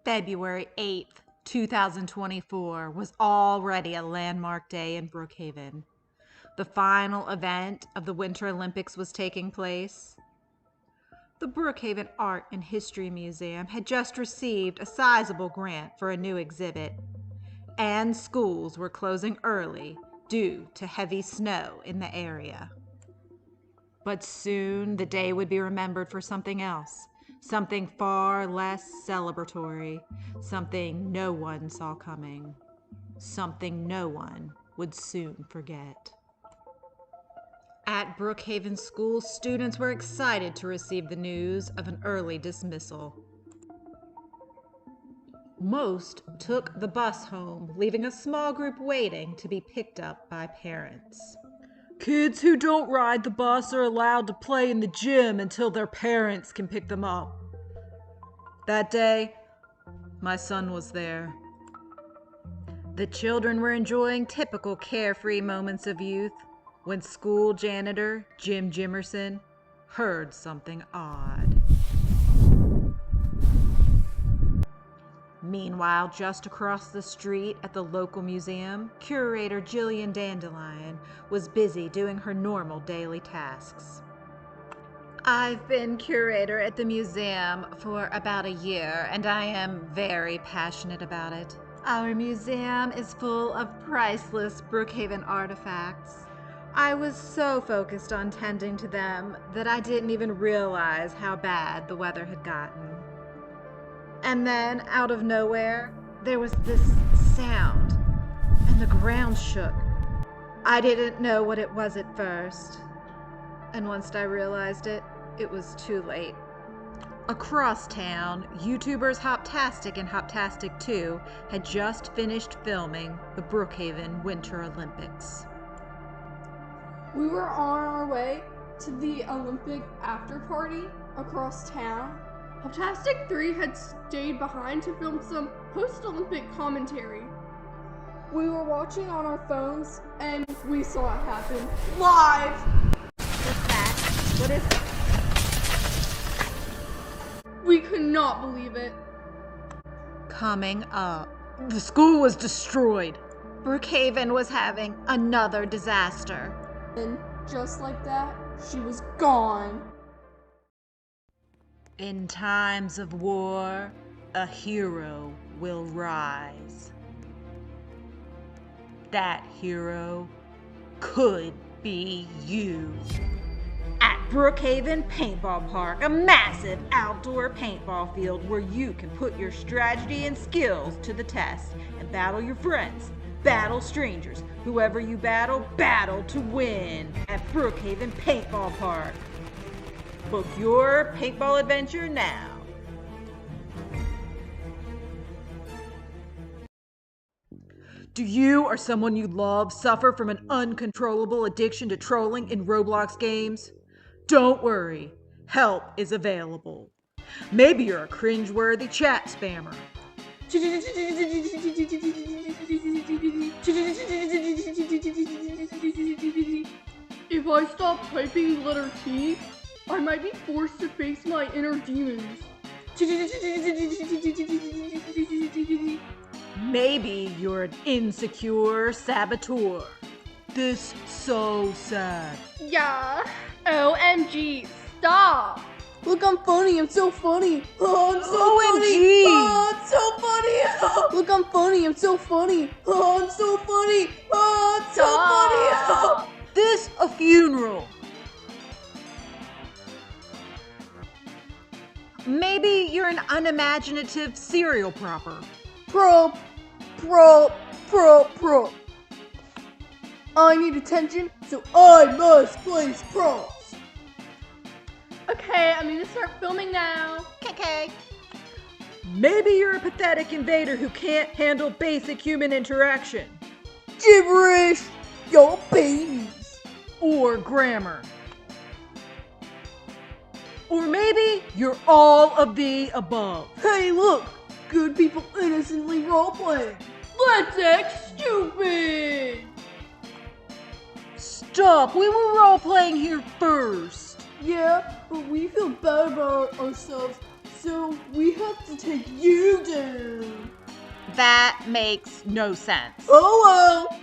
February 8th, 2024 was already a landmark day in Brookhaven. The final event of the Winter Olympics was taking place. The Brookhaven Art and History Museum had just received a sizable grant for a new exhibit, and schools were closing early due to heavy snow in the area. But soon the day would be remembered for something else. Something far less celebratory, something no one saw coming, something no one would soon forget. At Brookhaven School, students were excited to receive the news of an early dismissal. Most took the bus home, leaving a small group waiting to be picked up by parents. Kids who don't ride the bus are allowed to play in the gym until their parents can pick them up. That day, my son was there. The children were enjoying typical carefree moments of youth when school janitor Jim Jimerson heard something odd. Meanwhile, just across the street at the local museum, curator Jillian Dandelion was busy doing her normal daily tasks. I've been curator at the museum for about a year, and I am very passionate about it. Our museum is full of priceless Brookhaven artifacts. I was so focused on tending to them that I didn't even realize how bad the weather had gotten. And then, out of nowhere, there was this sound, and the ground shook. I didn't know what it was at first, and once I realized it, it was too late. Across town, YouTubers Hoptastic and Hoptastic 2 had just finished filming the Brookhaven Winter Olympics. We were on our way to the Olympic after party across town. Hoptastic 3 had stayed behind to film some post-Olympic commentary. We were watching on our phones and we saw it happen live! What's that? What is it? We could not believe it. Coming up, The school was destroyed. Brookhaven was having another disaster. And just like that, she was gone. In times of war, a hero will rise. That hero could be you. At Brookhaven Paintball Park, a massive outdoor paintball field where you can put your strategy and skills to the test and battle your friends, battle strangers. Whoever you battle, battle to win at Brookhaven Paintball Park. Book your paintball adventure now. Do you or someone you love suffer from an uncontrollable addiction to trolling in Roblox games? Don't worry, help is available. Maybe you're a cringeworthy chat spammer. If I stop typing the letter T, I might be forced to face my inner demons. Maybe you're an insecure saboteur. This so sad. Yeah. OMG, stop. Look, I'm funny. I'm so funny. Oh, I'm so OMG. funny. Oh, I'm so funny. Look, I'm funny. I'm so funny. Oh, I'm so funny. Oh, I'm so funny. This a funeral. Maybe you're an unimaginative serial propper. Pro. I need attention, so I must place props. Okay, I'm gonna start filming now. KK. Maybe you're a pathetic invader who can't handle basic human interaction. Gibberish, yo babies. Or grammar. Or maybe you're all of the above. Hey, look, good people innocently roleplaying. Let's act stupid. Stop, we were role playing here first. Yeah, but we feel bad about ourselves, So we have to take you down. That makes no sense. Oh well.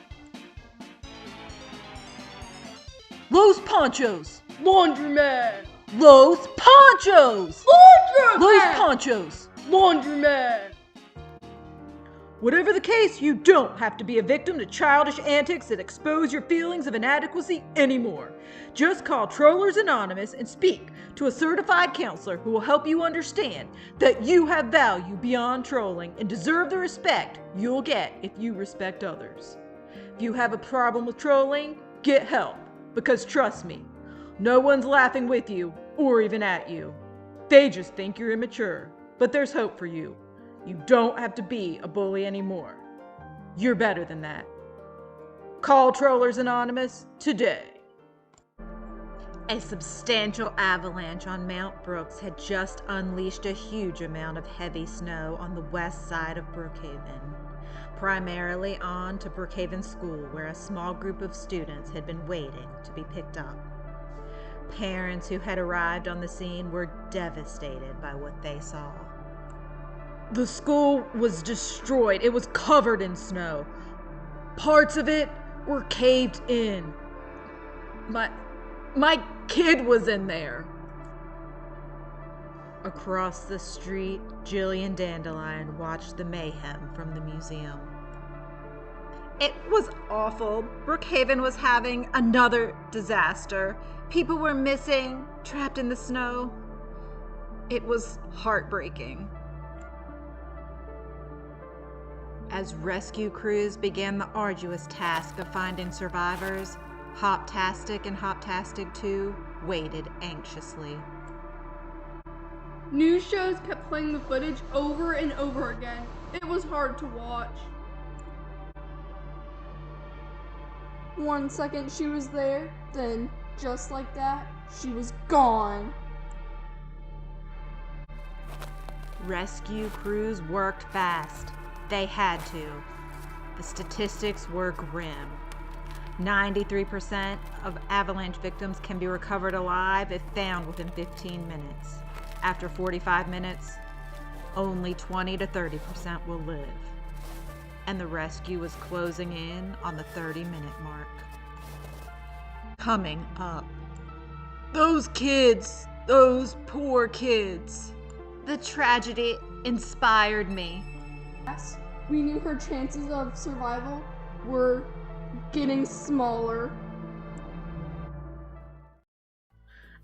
Los Ponchos! Laundromat. Los Ponchos! Laundromat. Los Ponchos! Laundromat. Whatever the case, you don't have to be a victim to childish antics that expose your feelings of inadequacy anymore. Just call Trollers Anonymous and speak to a certified counselor who will help you understand that you have value beyond trolling and deserve the respect you'll get if you respect others. If you have a problem with trolling, get help, because trust me, no one's laughing with you or even at you. They just think you're immature, but there's hope for you. You don't have to be a bully anymore. You're better than that. Call Trollers Anonymous today. A substantial avalanche on Mount Brooks had just unleashed a huge amount of heavy snow on the west side of Brookhaven, primarily on to Brookhaven School, where a small group of students had been waiting to be picked up. Parents who had arrived on the scene were devastated by what they saw. The school was destroyed. It was covered in snow. Parts of it were caved in. My kid was in there. Across the street, Jillian Dandelion watched the mayhem from the museum. It was awful. Brookhaven was having another disaster. People were missing, trapped in the snow. It was heartbreaking. As rescue crews began the arduous task of finding survivors, Hoptastic and Hoptastic 2 waited anxiously. News shows kept playing the footage over and over again. It was hard to watch. 1 second she was there, then just like that, she was gone. Rescue crews worked fast. They had to. The statistics were grim. 93% of avalanche victims can be recovered alive if found within 15 minutes. After 45 minutes, only 20 to 30% will live. And the rescue was closing in on the 30-minute mark. Coming up. Those kids, those poor kids. The tragedy inspired me. Yes, we knew her chances of survival were getting smaller.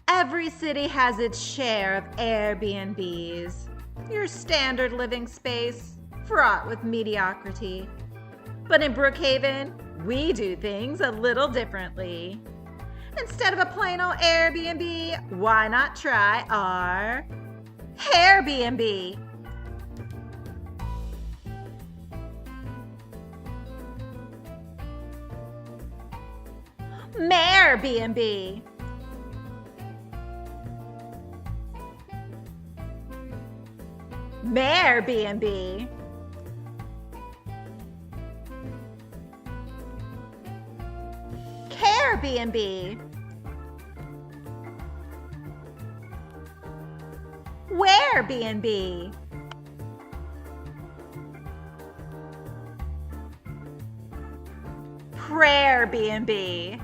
Every city has its share of Airbnbs. Your standard living space, fraught with mediocrity. But in Brookhaven, we do things a little differently. Instead of a plain old Airbnb, why not try our Airbnb? Airbnb. Airbnb. Airbnb. Airbnb. Airbnb.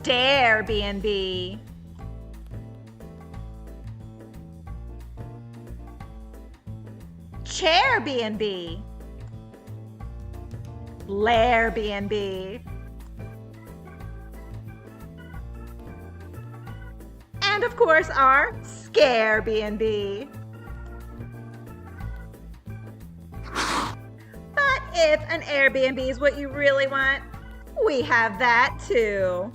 Airbnb. Chairbnb. Lairbnb. And of course our Scarebnb. But if an Airbnb is what you really want, we have that too.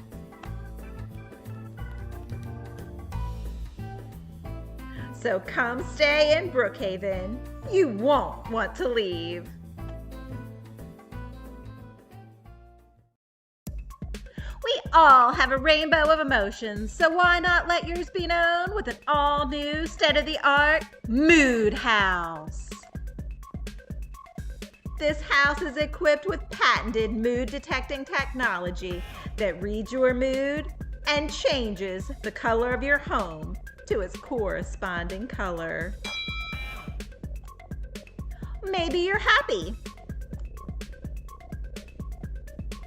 So come stay in Brookhaven. You won't want to leave. We all have a rainbow of emotions, so why not let yours be known with an all-new, state-of-the-art mood house? This house is equipped with patented mood-detecting technology that reads your mood and changes the color of your home to its corresponding color. Maybe you're happy,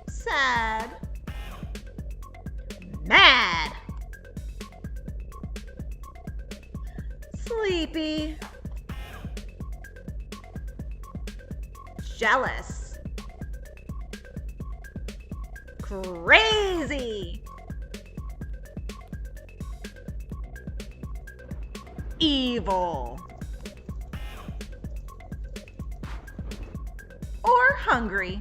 sad, mad, sleepy, jealous, crazy, evil, or hungry.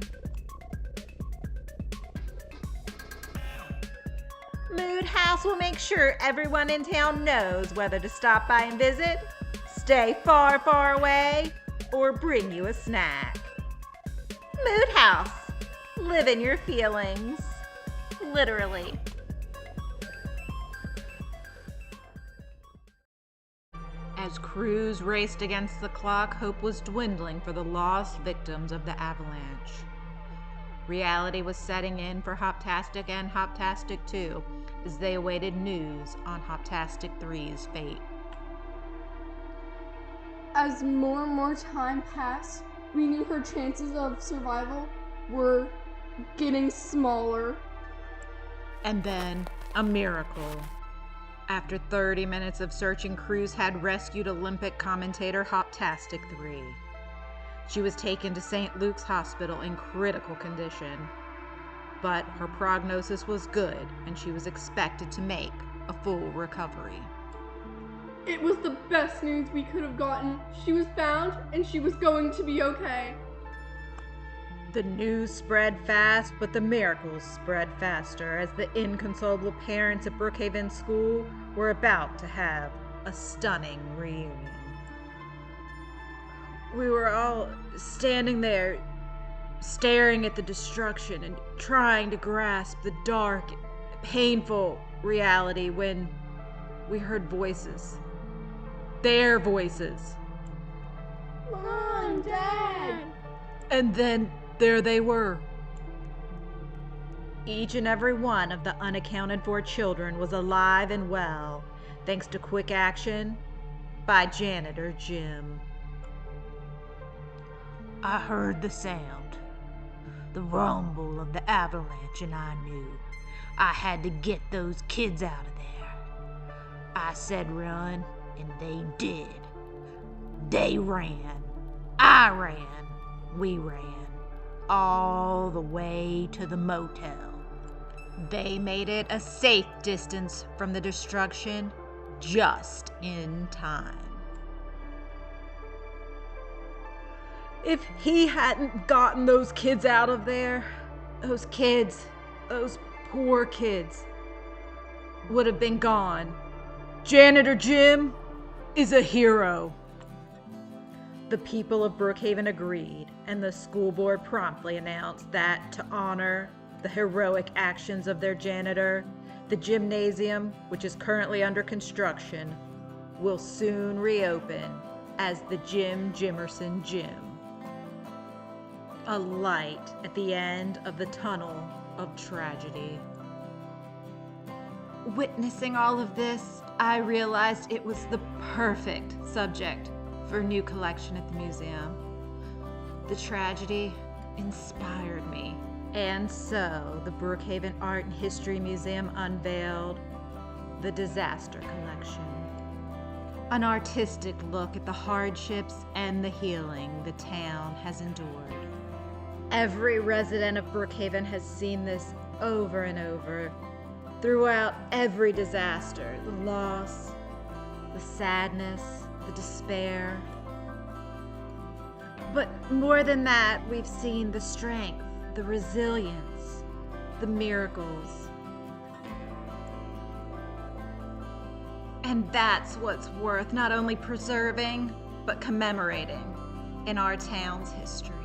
Mood House will make sure everyone in town knows whether to stop by and visit, stay far, far away, or bring you a snack. Mood House. Live in your feelings. Literally. As crews raced against the clock, hope was dwindling for the lost victims of the Avalanche. Reality was setting in for Hoptastic and Hoptastic 2 as they awaited news on Hoptastic 3's fate. As more and more time passed, we knew her chances of survival were getting smaller. And then, a miracle. After 30 minutes of searching, crews had rescued Olympic commentator Hoptastic 3. She was taken to St. Luke's Hospital in critical condition, but her prognosis was good and she was expected to make a full recovery. It was the best news we could have gotten. She was found and she was going to be okay. The news spread fast, but the miracles spread faster as the inconsolable parents at Brookhaven School were about to have a stunning reunion. We were all standing there, staring at the destruction and trying to grasp the dark, painful reality when we heard voices. Their voices. Mom, Dad! And then there they were. Each and every one of the unaccounted for children was alive and well, thanks to quick action by Janitor Jim. I heard the sound, the rumble of the avalanche, and I knew I had to get those kids out of there. I said run, and they did. They ran. I ran. We ran. All the way to the motel. They made it a safe distance from the destruction just in time. If he hadn't gotten those kids out of there, those poor kids, would have been gone. Janitor Jim is a hero. The people of Brookhaven agreed, and the school board promptly announced that to honor the heroic actions of their janitor, the gymnasium, which is currently under construction, will soon reopen as the Jim Jimerson Gym. A light at the end of the tunnel of tragedy. Witnessing all of this, I realized it was the perfect subject for a new collection at the museum. The tragedy inspired me, and so the Brookhaven Art and History Museum unveiled the Disaster Collection. An artistic look at the hardships and the healing the town has endured. Every resident of Brookhaven has seen this over and over throughout every disaster, the loss, the sadness, the despair. But more than that, we've seen the strength, the resilience, the miracles. And that's what's worth not only preserving, but commemorating in our town's history.